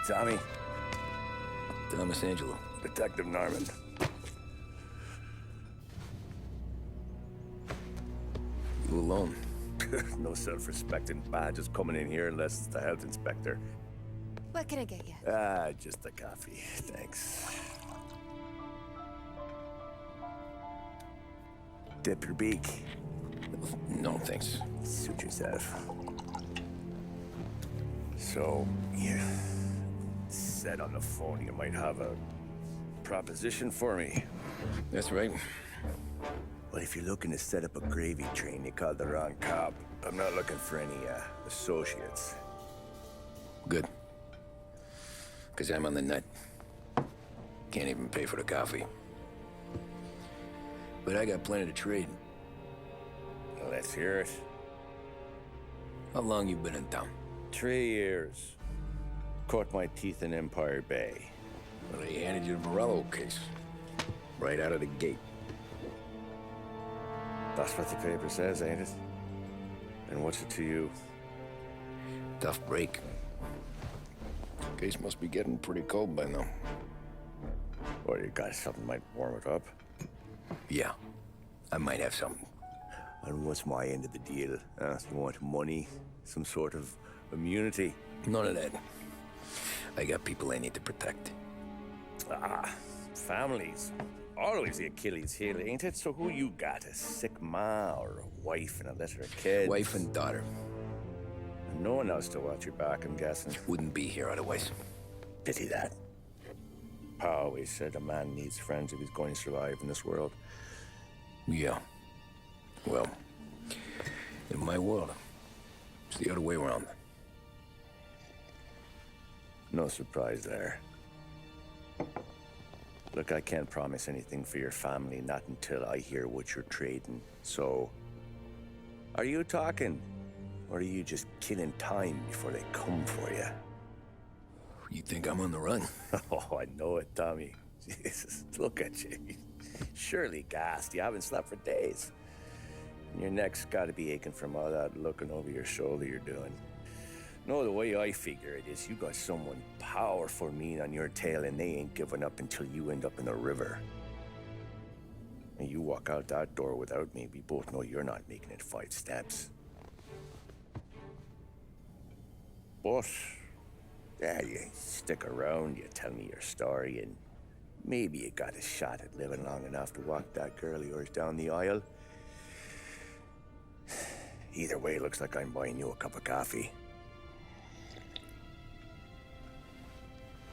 Tommy. Thomas Angelo. Detective Norman. You alone? No self-respecting badges coming in here unless it's the health inspector. What can I get you? Just a coffee. Thanks. Dip your beak. No, thanks. Suit yourself. So, you said on the phone you might have a proposition for me. That's right. Well, if you're looking to set up a gravy train, you called the wrong cop. I'm not looking for any, associates. Good. Because I'm on the nut. Can't even pay for the coffee. But I got plenty to trade. Well, let's hear it. How long you been in town? 3 years. Caught my teeth in Empire Bay. Well, they handed you the Morello case. Right out of the gate. That's what the paper says, ain't it? And what's it to you? Tough break. Case must be getting pretty cold by now. Or you got something might warm it up? Yeah, I might have something. And what's my end of the deal? You want money? Some sort of immunity? None of that. I got people I need to protect. Families. Always the Achilles heel, ain't it? So who you got? A sick ma or a wife and a litter of kids? Wife and daughter. And no one else to watch your back, I'm guessing. Wouldn't be here otherwise. Pity that. Pa always said a man needs friends if he's going to survive in this world. Yeah. Well, in my world, it's the other way around. No surprise there. Look, I can't promise anything for your family, not until I hear what you're trading. So, are you talking? Or are you just killing time before they come for you? You think I'm on the run? Oh, I know it, Tommy. Jesus, look at you. Surely gassed. You haven't slept for days. And your neck's got to be aching from all that looking over your shoulder you're doing. No, the way I figure it is you got someone powerful mean on your tail and they ain't giving up until you end up in the river. And you walk out that door without me, we both know you're not making it 5 steps. But, yeah, you stick around, you tell me your story, and maybe you got a shot at living long enough to walk that girl of yours down the aisle. Either way, it looks like I'm buying you a cup of coffee.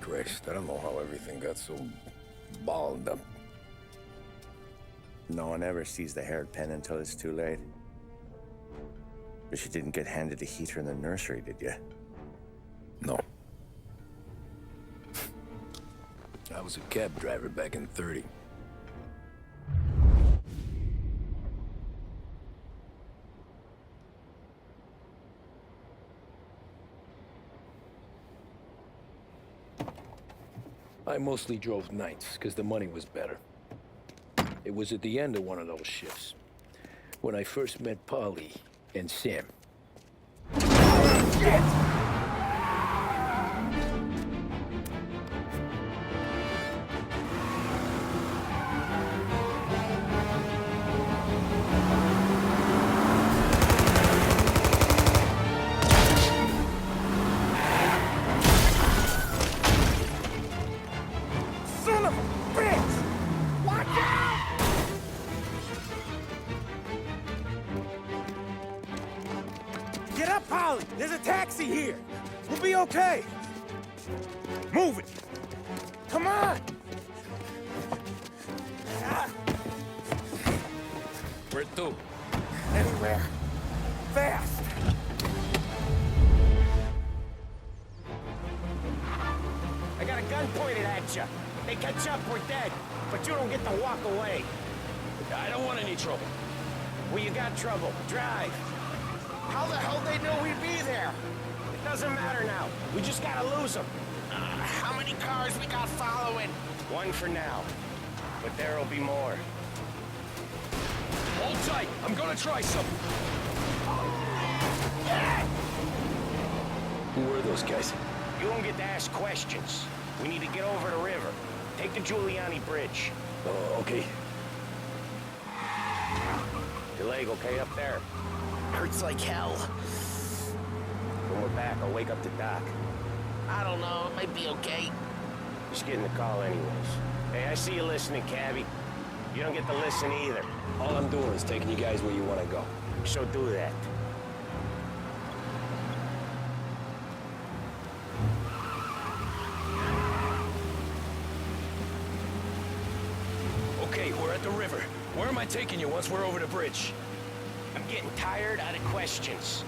Christ, I don't know how everything got so balled up. No one ever sees the hairpin until it's too late. But you didn't get handed a heater in the nursery, did you? No. I was a cab driver back in '30. I mostly drove nights, because the money was better. It was at the end of one of those shifts, when I first met Polly and Sam. Shit! Get up, Polly! There's a taxi here! We'll be okay! Move it! Come on! Where to? Anywhere. Fast! I got a gun pointed at you. They catch up, we're dead. But you don't get to walk away. I don't want any trouble. Well, you got trouble. Drive. How the hell they know we'd be there? It doesn't matter now. We just gotta lose them. How many cars we got following? One for now. But there'll be more. Hold tight. I'm gonna try something. Who were those guys? You don't get to ask questions. We need to get over the river. Take the Giuliani Bridge. Oh, okay. Your leg okay up there? Hurts like hell. When we're back, I'll wake up the doc. I don't know, it might be okay. Just getting the call anyways. Hey, I see you listening, cabbie. You don't get to listen either. All I'm doing is taking you guys where you want to go. So do that. Okay, we're at the river. Where am I taking you once we're over the bridge? I'm getting tired out of questions.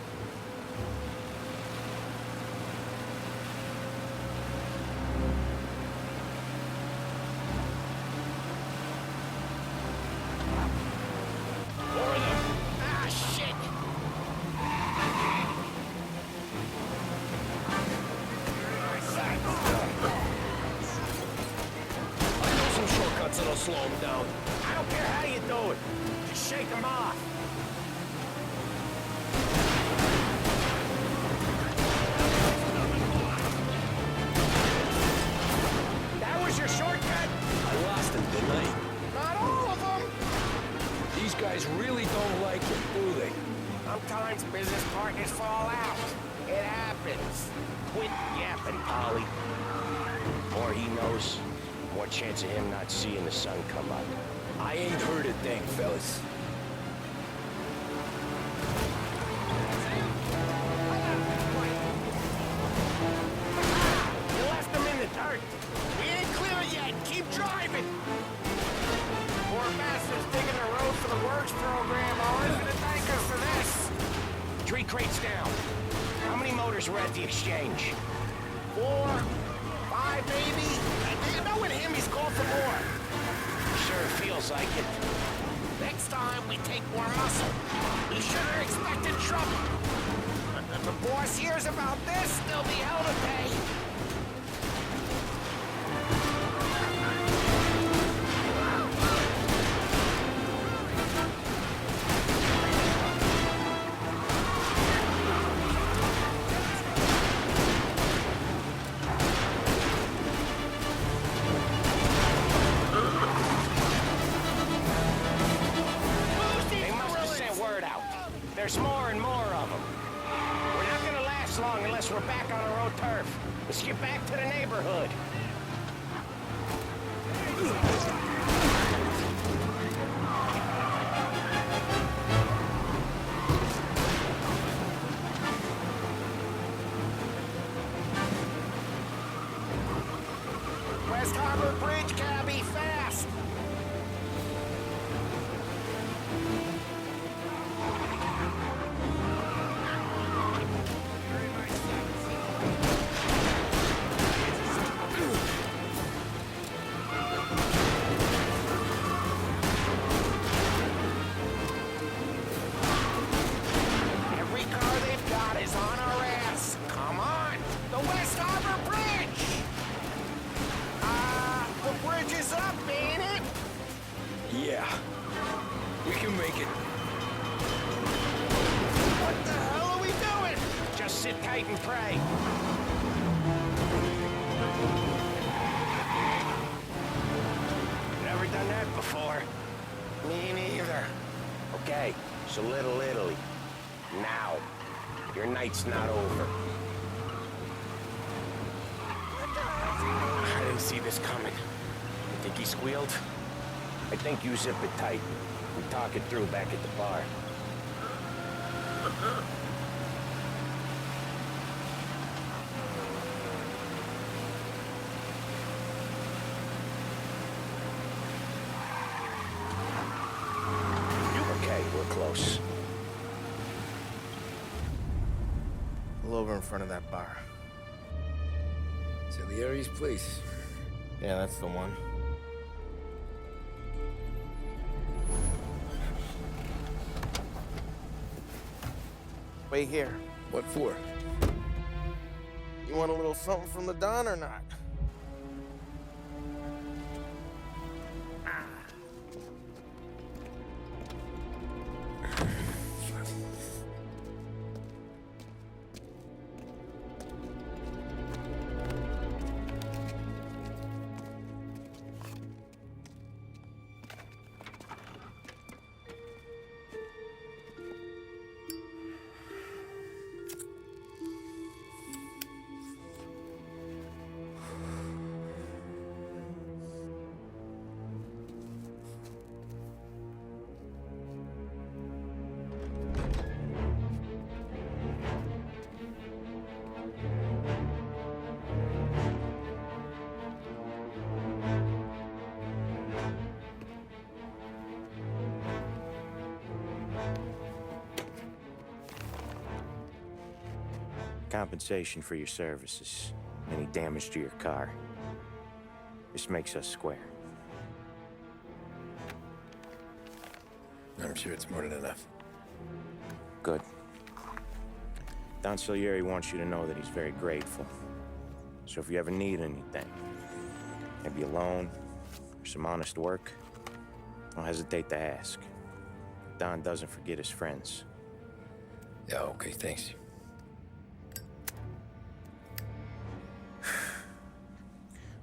Ah, shit! I know some shortcuts that'll slow them down. I don't care how you do it. Just shake them off. That was your shortcut? I lost him, didn't I? Not all of them. These guys really don't like it, do they? Sometimes business partners fall out. It happens. Quit yapping, Polly. More he knows, more chance of him not seeing the sun come up. I ain't heard a thing, fellas. You left him in the dirt. We ain't clear yet, keep driving! Poor bastards digging the road for the works program are gonna thank us for this. 3 crates down. How many motors were at the exchange? 4, 5 maybe? You know with him, he's called for more. Sure feels like it. Next time, we take more muscle. We should have expected trouble. If the boss hears about this, there'll be hell to pay. They must have sent word out. There's more and more of them. We're not gonna last long unless we're back on our own turf. Let's get back to the neighborhood. West Harbor Bridge, cabby, fast! Every car they've got is on our ass. Come on! The West Harbor Bridge! The bridge is up, ain't it? Yeah. We can make it. What the hell are we doing? Just sit tight and pray. Never done that before. Me neither. Okay, so Little Italy. Now. Your night's not over. I didn't see this coming. You think he squealed? I think you zip it tight. We talk it through back at the bar. Okay, we're close. Pull over in front of that bar. Salieri's place. Yeah, that's the one. Wait here. What for? You want a little something from the Don or not? Compensation for your services. Any damage to your car. This makes us square. I'm sure it's more than enough. Good. Don Salieri wants you to know that he's very grateful. So if you ever need anything, maybe a loan or some honest work, don't hesitate to ask. Don doesn't forget his friends. Yeah, okay, thanks.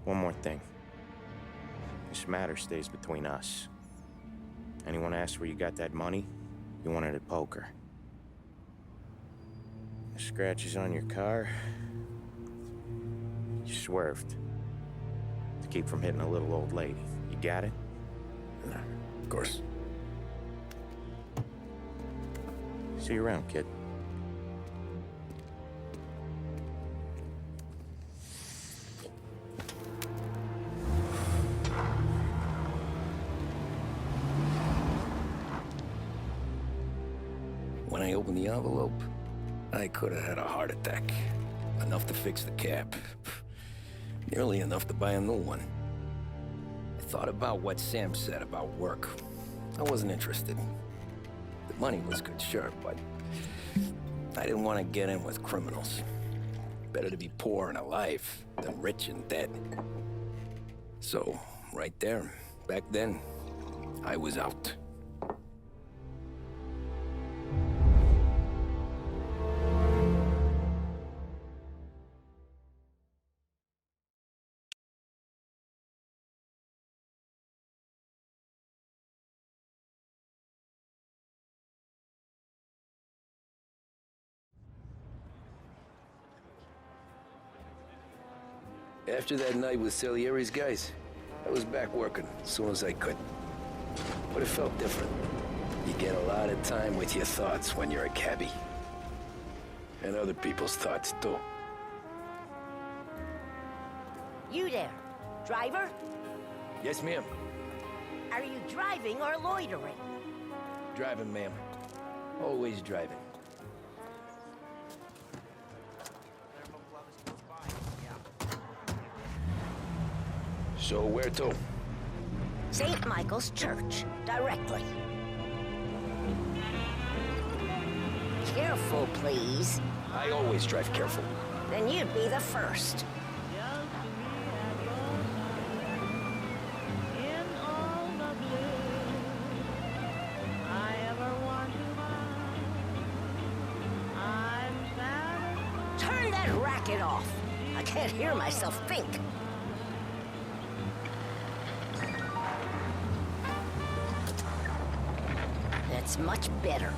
One more thing. This matter stays between us. Anyone asks where you got that money, you won it at poker. The scratches on your car, you swerved. To keep from hitting a little old lady. You got it? Of course. See you around, kid. When I opened the envelope, I could have had a heart attack. Enough to fix the cap. Nearly enough to buy a new one. I thought about what Sam said about work. I wasn't interested. The money was good, sure, but I didn't want to get in with criminals. Better to be poor and alive than rich and dead. So, right there, back then, I was out. After that night with Salieri's guys, I was back working as soon as I could. But it felt different. You get a lot of time with your thoughts when you're a cabbie. And other people's thoughts, too. You there, driver? Yes, ma'am. Are you driving or loitering? Driving, ma'am. Always driving. So where to? St. Michael's Church, directly. Careful, please. I always drive careful. Then you'd be the first. Turn that racket off. I can't hear myself think. That's much better.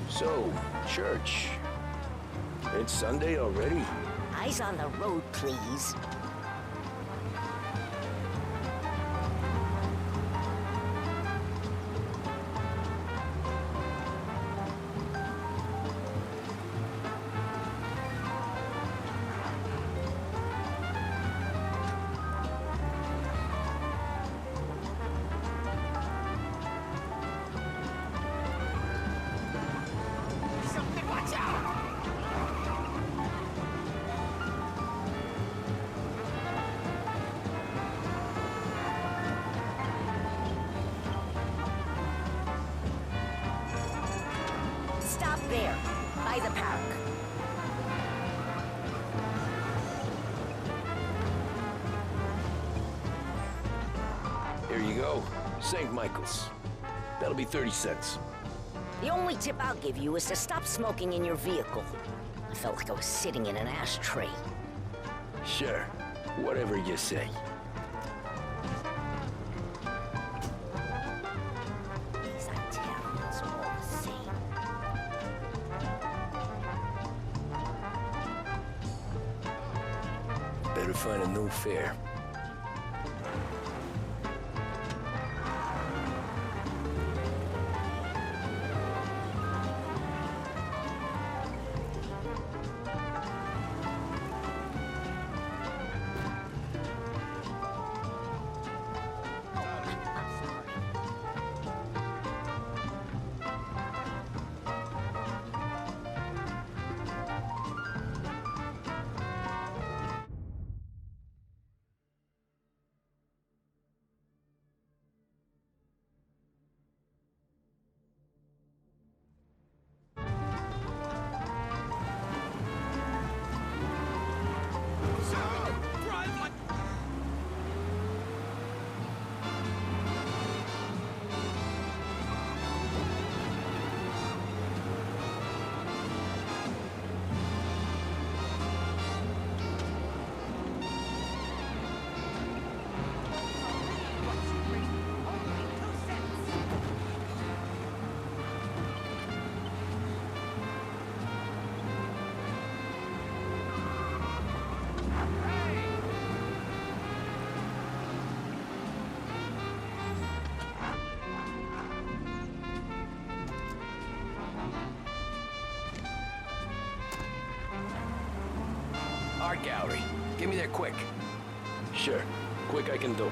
So, church. It's Sunday already? Eyes on the road, please. Stop there, by the park. Here you go. St. Michael's. That'll be 30 cents. The only tip I'll give you is to stop smoking in your vehicle. I felt like I was sitting in an ashtray. Sure. Whatever you say. These Italians are all the same. Better find a new fare. art gallery. Get me there quick. Sure. Quick I can do.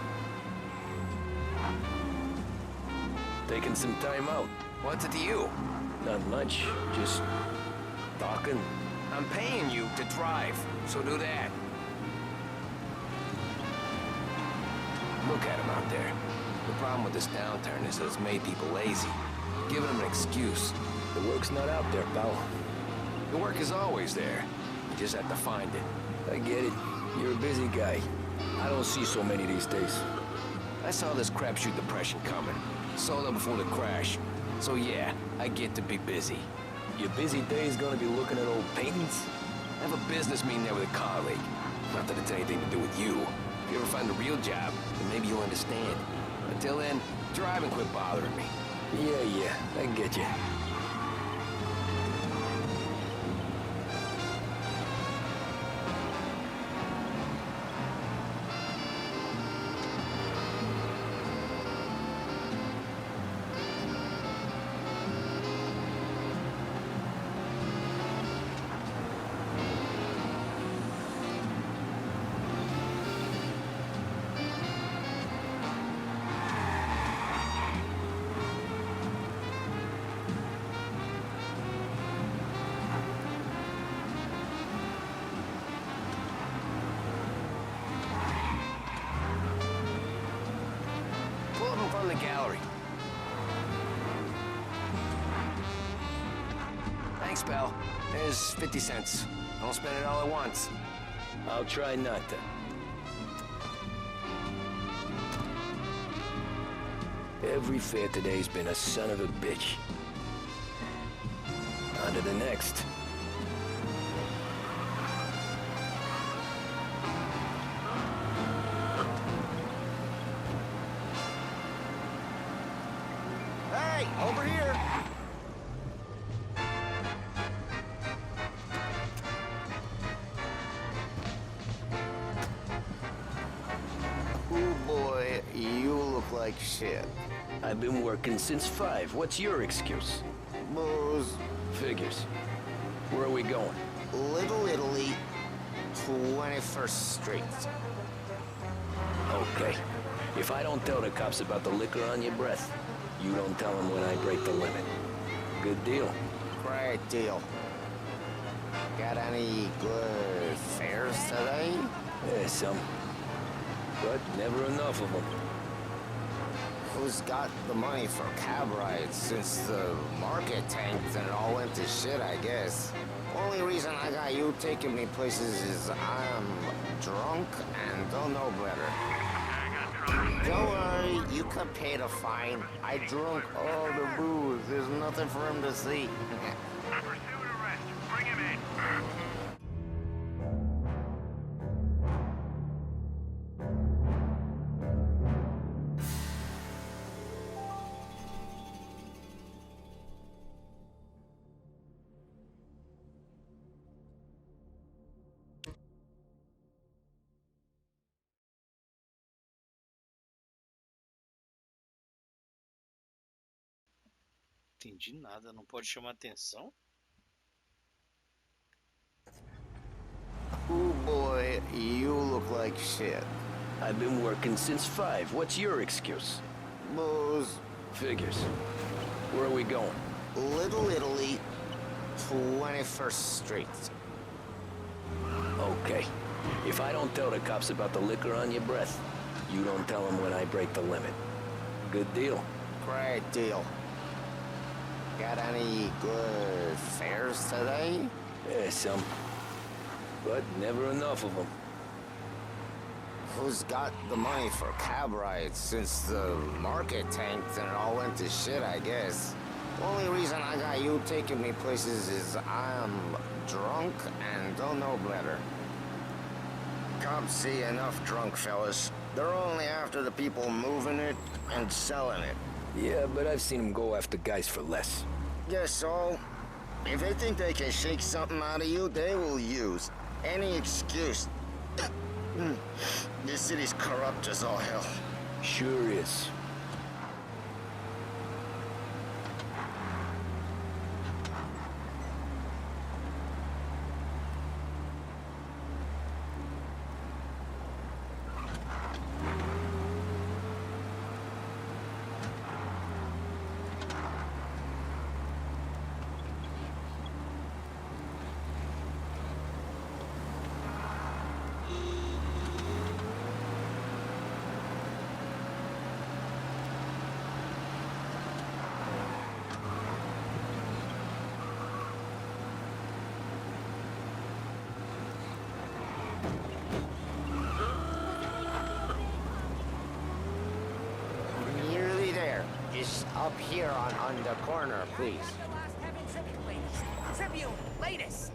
Taking some time out. What's it to you? Not much. Just talking. I'm paying you to drive, so do that. Look at him out there. The problem with this downturn is that it's made people lazy. Giving them an excuse. The work's not out there, pal. The work is always there. You just have to find it. I get it. You're a busy guy. I don't see so many these days. I saw this crapshoot depression coming. Sold up before the crash. So yeah, I get to be busy. Your busy day is gonna be looking at old paintings? I have a business meeting there with a colleague. Not that it's anything to do with you. If you ever find a real job, then maybe you'll understand. Until then, drive and quit bothering me. Yeah, I get you. Pull up in front of the gallery. Thanks, pal. There's 50 cents. Don't spend it all at once. I'll try not to. Every fare today's been a son of a bitch. On to the next. Hey, over here! Oh boy, you look like shit. I've been working since 5. What's your excuse? Booze. Figures. Where are we going? Little Italy, 21st Street. Okay. If I don't tell the cops about the liquor on your breath, you don't tell them when I break the limit. Good deal. Great deal. Got any good fares today? Yeah, some. But never enough of them. Who's got the money for cab rides since the market tanked and it all went to shit, I guess? Only reason I got you taking me places is I'm drunk and don't know better. Don't worry, you can pay the fine. I drunk all the booze. There's nothing for him to see. Pursuit arrest. Bring him in. Entendi nada, não pode chamar atenção? Oh boy, you look like shit. I've been working since 5. What's your excuse? Booze. Figures. Where are we going? Little Italy, 21st Street. Okay. If I don't tell the cops about the liquor on your breath, you don't tell them when I break the limit. Good deal. Great deal. Got any good fares today? Yeah, some. But never enough of them. Who's got the money for cab rides since the market tanked and it all went to shit, I guess? Only reason I got you taking me places is I'm drunk and don't know better. Cops see enough drunk fellas. They're only after the people moving it and selling it. Yeah, but I've seen them go after guys for less. Guess so. If they think they can shake something out of you, they will use any excuse. This city's corrupt as all hell. Sure is. up here on the corner, please. Tribune, latest.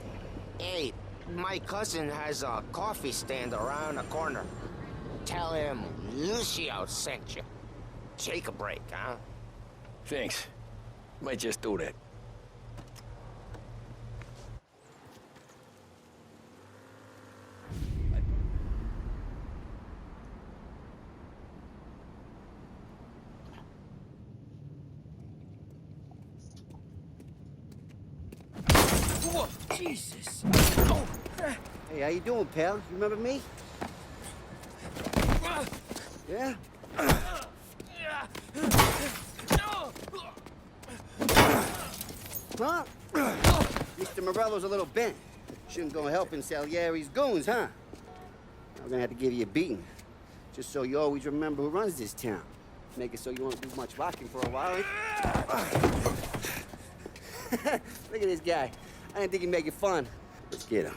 Hey, my cousin has a coffee stand around the corner. Tell him Lucio sent you. Take a break, huh? Thanks. Might just do that. Whoa, Jesus. Hey, how you doing, pal? You remember me? Yeah? Huh? Mr. Morello's a little bent. Shouldn't go helping Salieri's goons, huh? I'm gonna have to give you a beating. Just so you always remember who runs this town. Make it so you won't do much rocking for a while. Look at this guy. I didn't think he'd make it fun. Let's get him.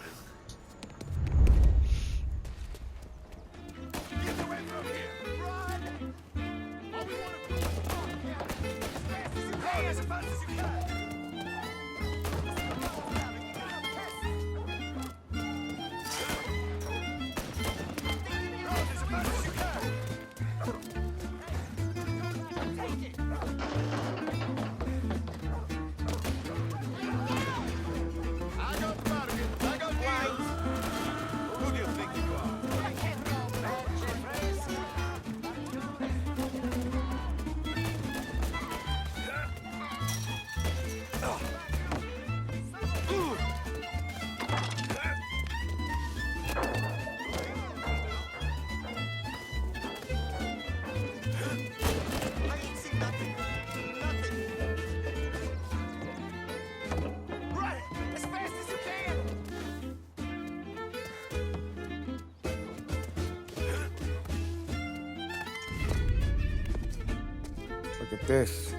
Look at this.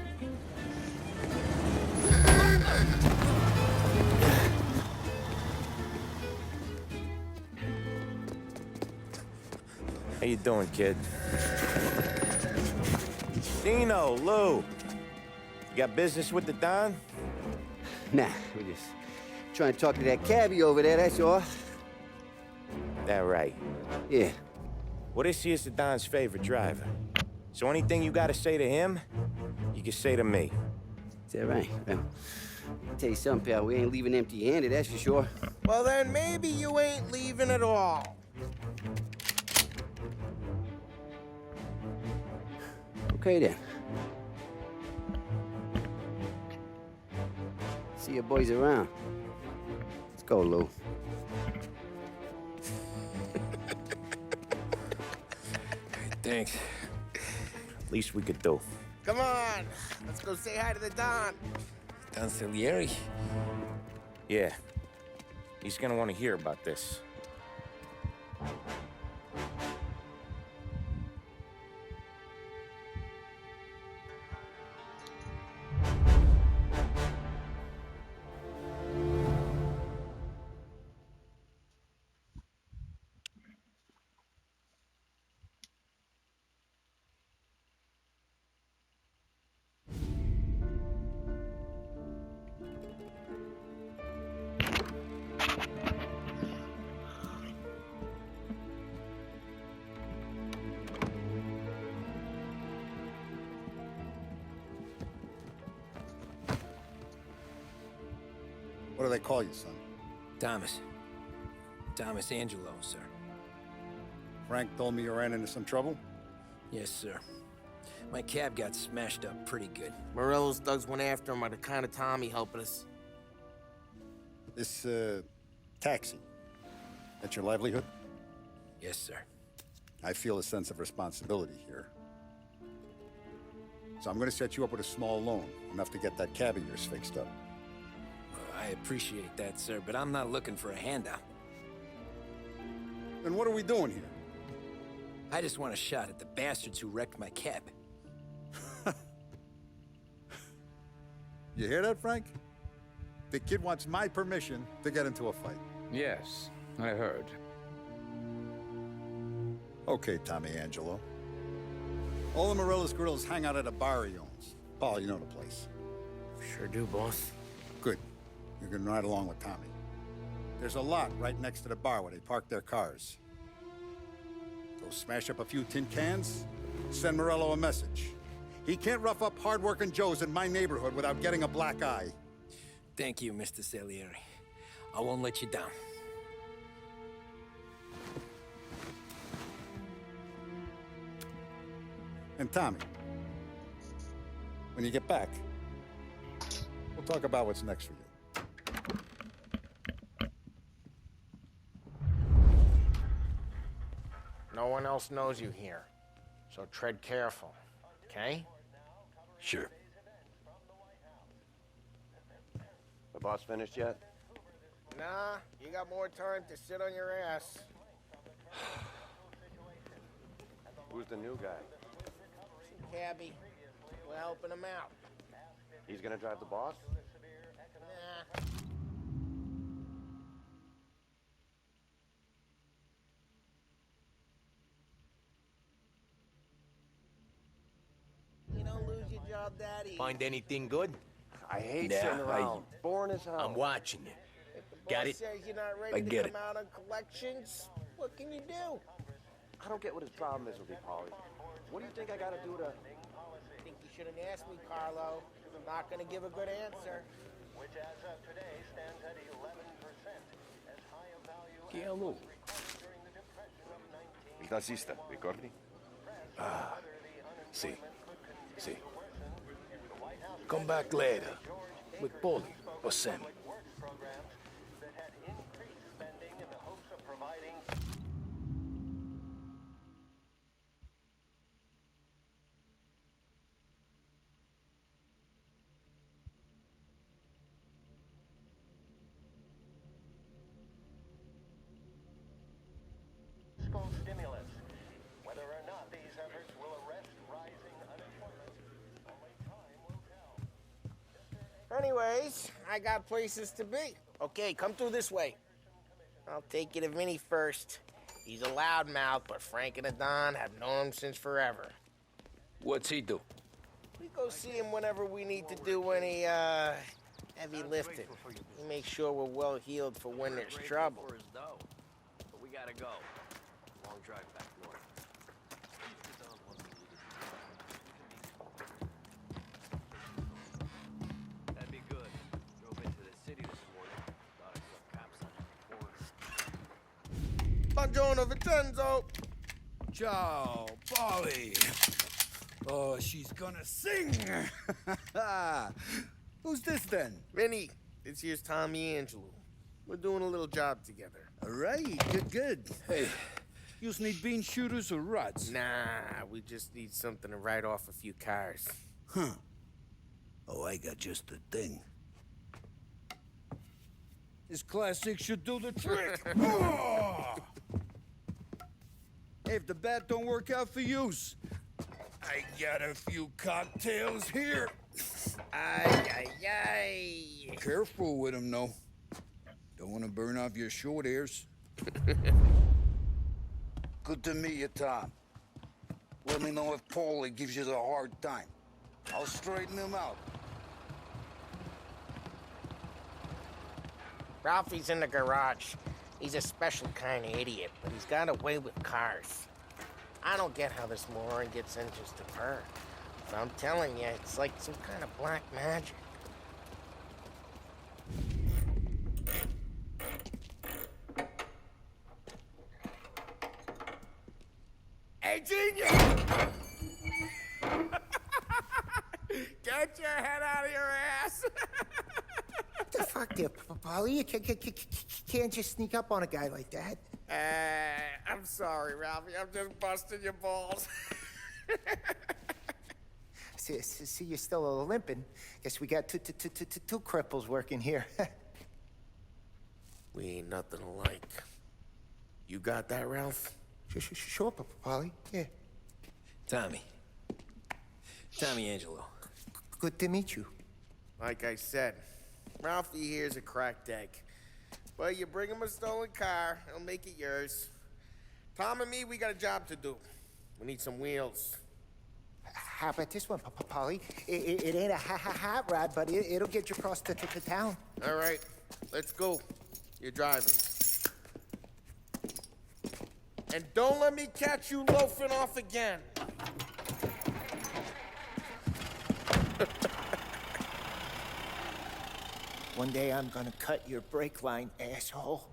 How you doing, kid? Dino, Lou. You got business with the Don? Nah, we're just trying to talk to that cabbie over there, that's all. That right. Yeah. Well, this here's the Don's favorite driver. So anything you gotta say to him, you can say to me. Is that right? Well, I'll tell you something, pal. We ain't leaving empty-handed, that's for sure. Well, then maybe you ain't leaving at all. Okay, then. See your boys around. Let's go, Lou. Thanks. Least we could do. Come on, let's go say hi to the Don. Don Salieri? Yeah. He's gonna want to hear about this. What do they call you, son? Thomas. Thomas Angelo, sir. Frank told me you ran into some trouble? Yes, sir. My cab got smashed up pretty good. Morello's thugs went after him by the kind of Tommy helping us. This, taxi. That's your livelihood? Yes, sir. I feel a sense of responsibility here. So I'm gonna set you up with a small loan, enough to get that cab of yours fixed up. I appreciate that, sir, but I'm not looking for a handout. Then what are we doing here? I just want a shot at the bastards who wrecked my cab. You hear that, Frank? The kid wants my permission to get into a fight. Yes, I heard. Okay, Tommy Angelo. All the Morello's girls hang out at a bar he owns. Paul, you know the place. Sure do, boss. Good. You can ride along with Tommy. There's a lot right next to the bar where they park their cars. Go smash up a few tin cans, send Morello a message. He can't rough up hard-working Joes in my neighborhood without getting a black eye. Thank you, Mr. Salieri. I won't let you down. And Tommy, when you get back, we'll talk about what's next for you. No one else knows you here, so tread careful, okay? Sure. The boss finished yet? Nah, you got more time to sit on your ass. Who's the new guy? Cabby, we're helping him out. He's gonna drive the boss? Nah. You don't lose your job that easy. Find anything good? I hate Nah, sitting around. Boring as hell. I'm watching you. If the Got boss it? says you're not I ready to get come it. out on collections, what can you do? I don't get what his problem is with me, Paulie. What do you think I gotta do to... I think you should have asked me, Carlo. I'm not gonna give a good answer. Which as of today stands at 11%, as high a value Que alô? during the depression of 19... Il tassista, ricordi? Ah, sì. Sì. Come back later. With Paulie or Sam. works programs that had increased spending in the hopes of providing... fiscal stimulus. Whether or not these efforts will arrest rising unemployment, only time will tell. Anyways, I got places to be. Okay, come through this way. I'll take you to Vinny first. He's a loudmouth, but Frank and the Don have known him since forever. What's he do? We go see him whenever we need to do any, heavy lifting. We make sure we're well healed for when there's trouble. But we gotta go. Long drive back north. That'd be good. Drove into the city this morning. Thought I saw cops on the corner. Buongiorno, Vincenzo! Ciao, Polly. Oh, she's gonna sing. Who's this then? Vinny, this here's Tommy Angelo. We're doing a little job together. All right, good. Hey, you need bean shooters or rods? Nah, we just need something to write off a few cars. Huh. Oh, I got just the thing. This classic should do the trick. Oh! Hey, if the bat don't work out for yous, I got a few cocktails here. Ay, ay, ay. Careful with them, though. Don't want to burn off your short hairs. Good to meet you, Tom. Let me know if Paulie gives you the hard time. I'll straighten him out. Ralphie's in the garage. He's a special kind of idiot, but he's got a way with cars. I don't get how this moron gets engines to purr. But I'm telling you, it's like some kind of black magic. Hey, genius! Get your head out of your ass! The fuck there, Polly? You can't just sneak up on a guy like that. I'm sorry, Ralphie. I'm just busting your balls. See, you're still limping. Guess we got two cripples working here. We ain't nothing alike. You got that, Ralph? Sure, Polly. Yeah. Tommy Angelo. Good to meet you. Like I said, Ralphie here's a cracked egg. But you bring him a stolen car, he'll make it yours. Tom and me, we got a job to do. We need some wheels. how about this one, Polly? It ain't a hot rod, but it'll get you across to town. All right, let's go. You're driving. And don't let me catch you loafing off again. One day I'm gonna cut your brake line, asshole.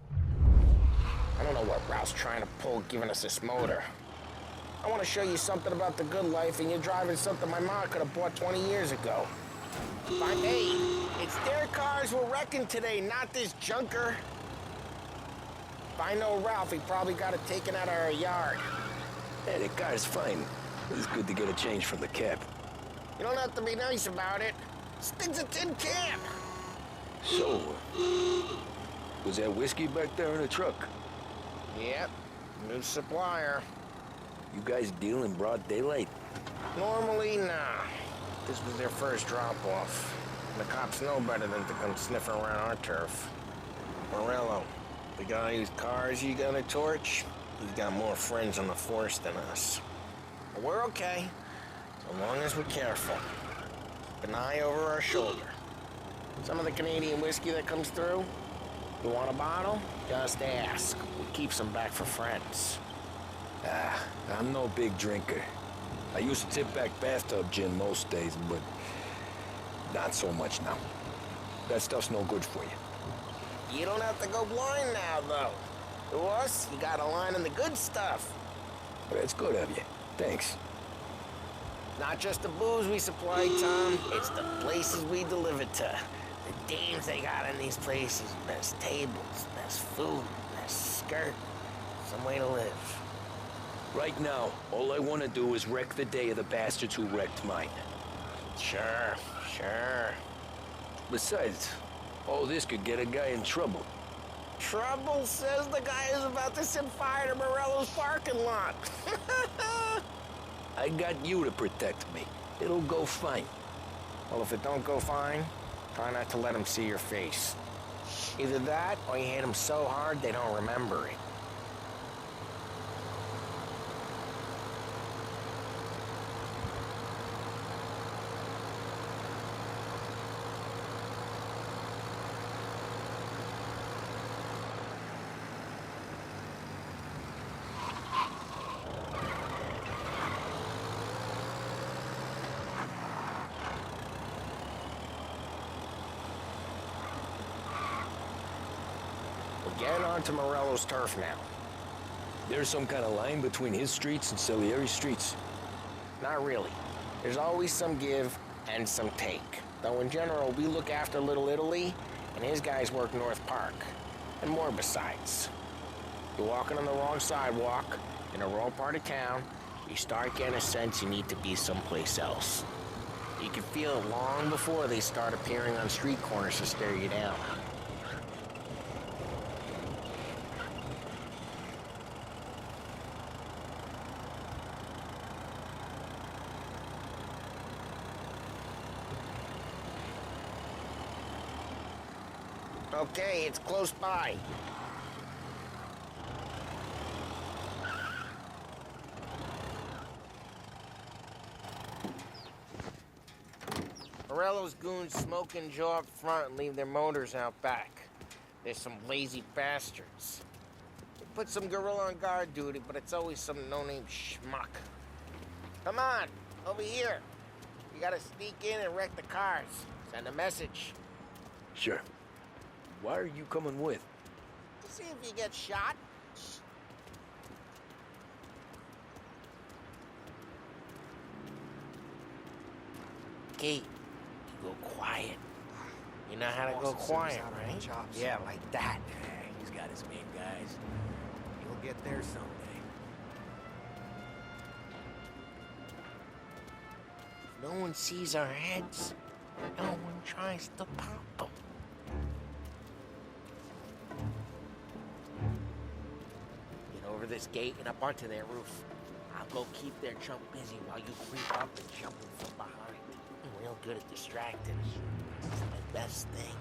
I don't know what Ralph's trying to pull giving us this motor. I want to show you something about the good life, and you're driving something my mom could have bought 20 years ago. But hey, it's their cars we're wrecking today, not this junker. If I know Ralph, he probably got it taken out of our yard. Hey, the car's fine. It's good to get a change from the cab. You don't have to be nice about it. This thing's a tin can. So, was that whiskey back there in the truck? Yep, new supplier. You guys deal in broad daylight? Normally, nah. This was their first drop-off. The cops know better than to come sniffing around our turf. Morello, the guy whose cars you gonna torch, he's got more friends on the force than us. But we're okay, so long as we're careful. Keep an eye over our shoulder. Some of the Canadian whiskey that comes through, you want a bottle? Just ask. We keep some back for friends. I'm no big drinker. I used to tip back bathtub gin most days, but not so much now. That stuff's no good for you. You don't have to go blind now, though. To us, you got a line in the good stuff. That's good of you. Thanks. Not just the booze we supply, Tom. It's the places we deliver to. The dames they got in these places. Best tables, best food, best skirt. Some way to live. Right now, all I want to do is wreck the day of the bastards who wrecked mine. Sure. Besides, all this could get a guy in trouble. Trouble says the guy is about to set fire to Morello's parking lot. I got you to protect me. It'll go fine. Well, if it don't go fine, try not to let them see your face. Either that, or you hit them so hard they don't remember it. Get onto Morello's turf now. There's some kind of line between his streets and Salieri's streets? Not really. There's always some give and some take. Though in general, we look after Little Italy, and his guys work North Park. And more besides. You're walking on the wrong sidewalk, in the wrong part of town, you start getting a sense you need to be someplace else. You can feel it long before they start appearing on street corners to stare you down. Okay, it's close by. Morello's goons smoke and jaw up front and leave their motors out back. They're some lazy bastards. They put some gorilla on guard duty, but it's always some no-name schmuck. Come on, over here. You gotta sneak in and wreck the cars. Send a message. Sure. Why are you coming with? To see if you get shot. Kate, you go quiet. You know how to go quiet, right? Yeah, like that. He's got his main guys. He'll get there someday. If no one sees our heads, no one tries to pop them. Get over this gate and up onto their roof. I'll go keep their chump busy while you creep up and jump in from behind. I'm real good at distracting. It's my best thing.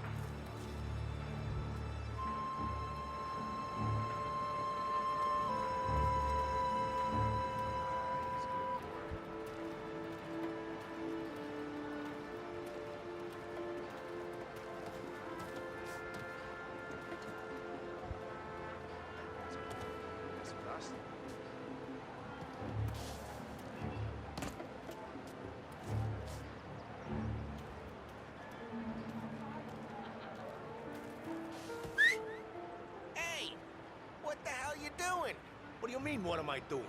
do you mean, what am I doing?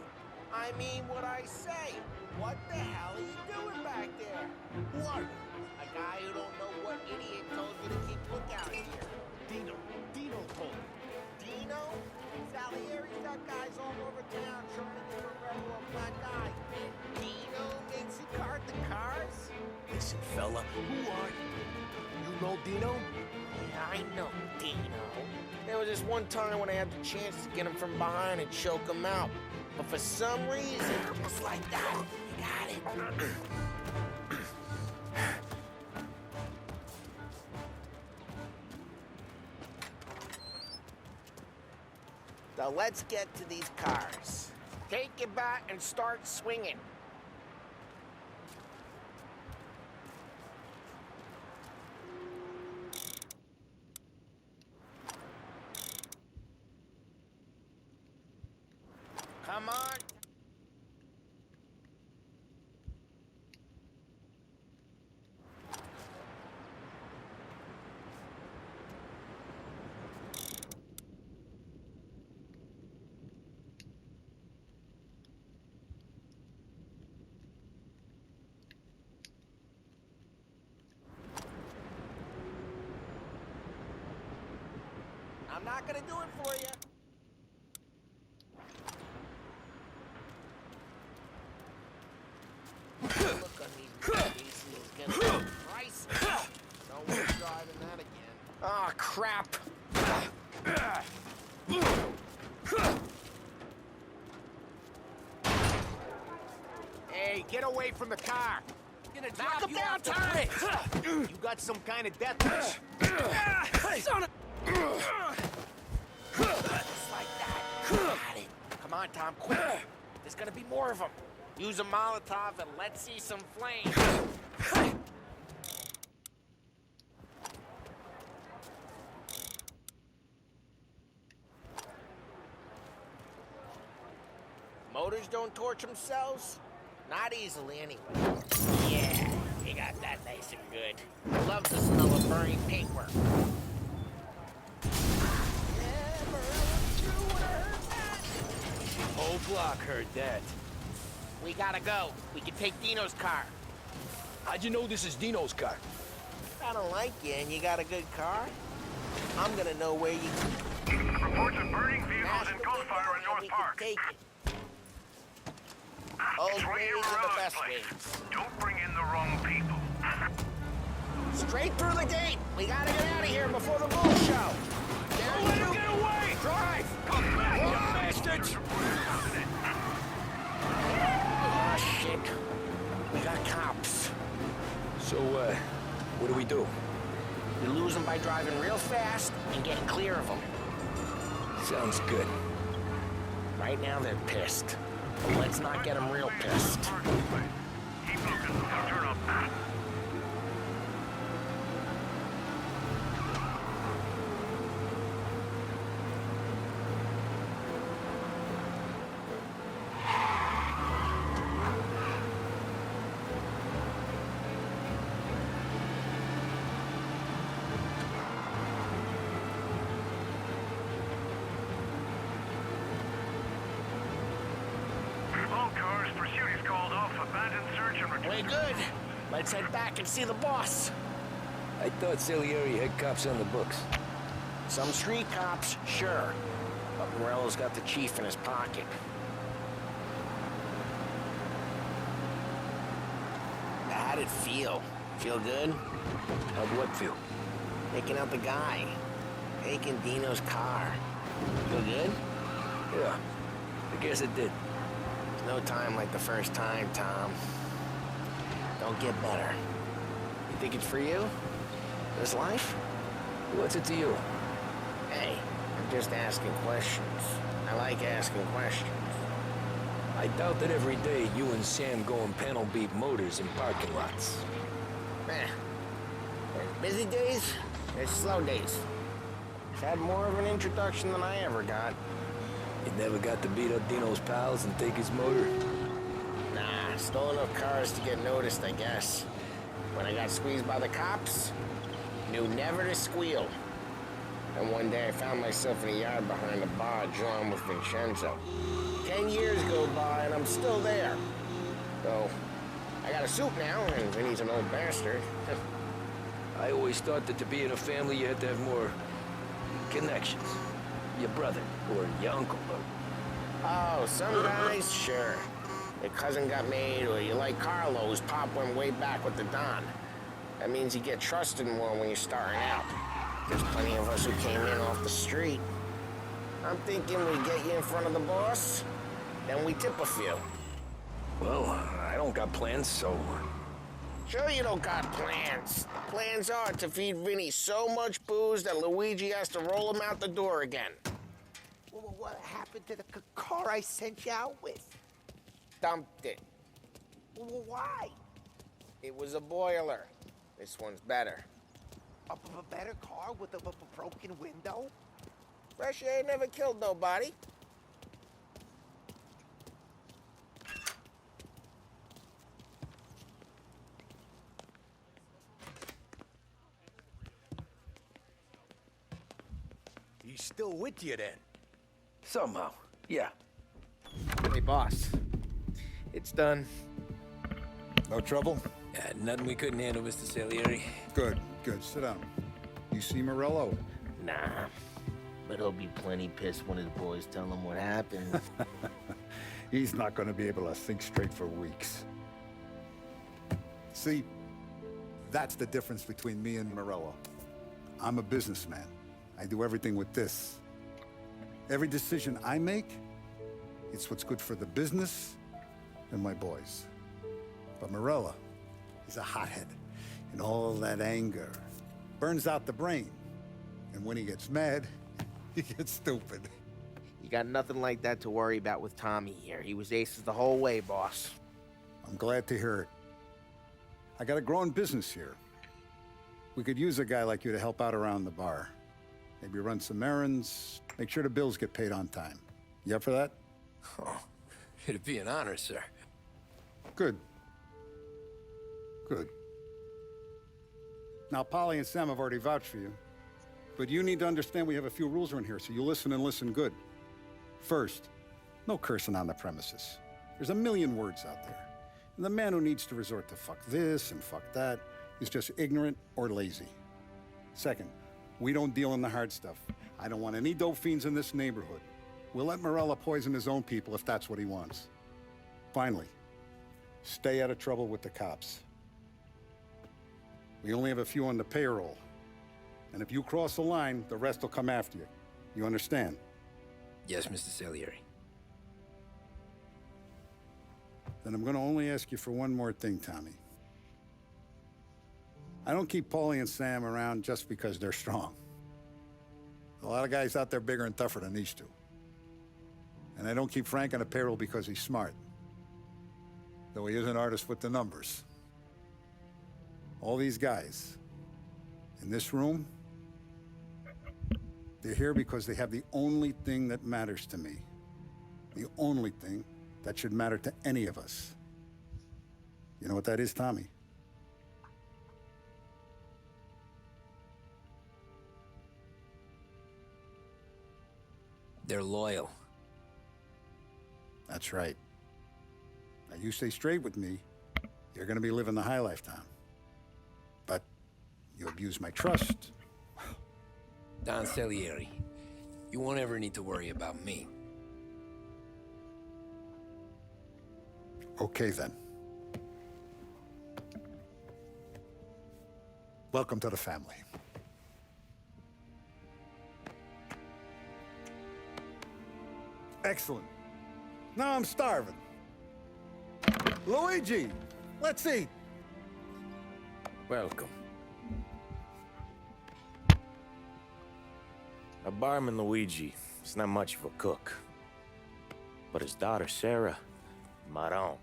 I mean what I say. What the hell are you doing back there? What? A guy who don't know what idiot told you to keep lookout here. Dino told me. Dino? Salieri's got guys all over town trying to get Morello a black eye. And Dino makes you guard the cars? Listen, fella, who are you? You know Dino? Yeah, I know Dino. There was this one time when I had the chance to get him from behind and choke him out. But for some reason, just like that, you got it. So let's get to these cars. Take your bat and start swinging. Come on. I'm not gonna do it for you. Look on these movies is getting priceless. Don't want to driving that again. Oh, crap. Hey, get away from the car. I'm gonna Knock him down, Tommy. You got some kind of death wish. Son of... Just like that. Got it. Come on, Tom, quick. There's gonna be more of them. Use a Molotov and let's see some flames. Motors don't torch themselves? Not easily, anyway. Yeah, you got that nice and good. Love the smell of burning paintwork. Whole block heard that. We gotta go. We can take Dino's car. How'd you know this is Dino's car? I don't like you and you got a good car. I'm gonna know where you... Reports of burning vehicles and gunfire in North Park. Take it. Old It's right ways near are the Morello's best place. ways. Don't bring in the wrong people. Straight through the gate. We gotta get out of here before the bull show. Don't let him get away! Drive! Come back, you bastards! Oh, shit. We got cops. So, what do we do? We lose them by driving real fast and getting clear of them. Sounds good. Right now, they're pissed. But let's not get them real pissed. Keep looking. They'll turn up. All cars, pursuit is called off. Abandoned search and return. We're good. Let's head back and see the boss. I thought Salieri had cops on the books. Some street cops, sure. But Morello's got the chief in his pocket. How'd it feel? Feel good? How'd what feel? Taking out the guy. Taking Dino's car. Feel good? Yeah, I guess it did. No time like the first time, Tom. Don't get better. You think it's for you? This life? What's it to you? Hey, I'm just asking questions. I like asking questions. I doubt that every day you and Sam go and panel beat motors in parking lots. There's busy days, there's slow days. I've had more of an introduction than I ever got. You never got to beat up Dino's pals and take his motor? Nah, stole enough cars to get noticed, I guess. When I got squeezed by the cops, knew never to squeal. And one day I found myself in a yard behind a bar drawn with Vincenzo. 10 years go by and I'm still there. So, I got a suit now, and Vinny's an old bastard. I always thought that to be in a family you had to have more connections. Your brother, or your uncle, or... Oh, some guys, sure. Your cousin got made, or you like Carlos, Pop went way back with the Don. That means you get trusted more when you're starting out. There's plenty of us who came in off the street. I'm thinking we get you in front of the boss, then we tip a few. Well, I don't got plans, so... Sure you don't got plans. The plans are to feed Vinny so much booze that Luigi has to roll him out the door again. Well, what happened to the car I sent you out with? Dumped it. Well, why? It was a boiler. This one's better. A better car with a broken window? Fresh air never killed nobody. He's still with you then? Somehow, yeah. Hey, boss. It's done. No trouble? Yeah, nothing we couldn't handle, Mr. Salieri. Good, good. Sit down. You see Morello? Nah, but he'll be plenty pissed when his boys tell him what happened. He's not going to be able to think straight for weeks. See, that's the difference between me and Morello. I'm a businessman. I do everything with this. Every decision I make, it's what's good for the business and my boys. But Morello, he's a hothead. And all that anger burns out the brain. And when he gets mad, he gets stupid. You got nothing like that to worry about with Tommy here. He was aces the whole way, boss. I'm glad to hear it. I got a growing business here. We could use a guy like you to help out around the bar. Maybe run some errands, make sure the bills get paid on time. You up for that? Oh, it'd be an honor, sir. Good. Good. Now, Polly and Sam have already vouched for you. But you need to understand we have a few rules around here, so you listen and listen good. First, no cursing on the premises. There's a million words out there. And the man who needs to resort to fuck this and fuck that is just ignorant or lazy. Second, we don't deal in the hard stuff. I don't want any dope fiends in this neighborhood. We'll let Morella poison his own people if that's what he wants. Finally, stay out of trouble with the cops. We only have a few on the payroll. And if you cross the line, the rest will come after you. You understand? Yes, Mr. Salieri. Then I'm gonna only ask you for one more thing, Tommy. I don't keep Paulie and Sam around just because they're strong. A lot of guys out there bigger and tougher than these two. And I don't keep Frank on a payroll because he's smart. Though he is an artist with the numbers. All these guys in this room, they're here because they have the only thing that matters to me. The only thing that should matter to any of us. You know what that is, Tommy? They're loyal. That's right. Now, you stay straight with me, you're gonna be living the high life, Tom. But you abuse my trust. Don Salieri, you won't ever need to worry about me. Okay, then. Welcome to the family. Excellent. Now I'm starving. Luigi, let's eat. Welcome. Our barman Luigi is not much of a cook. But his daughter Sarah, Maron.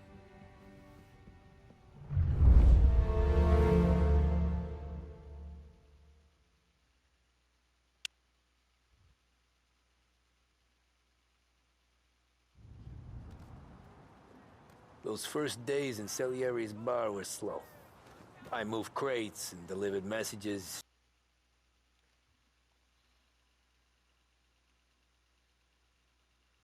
Those first days in Salieri's bar were slow. I moved crates and delivered messages.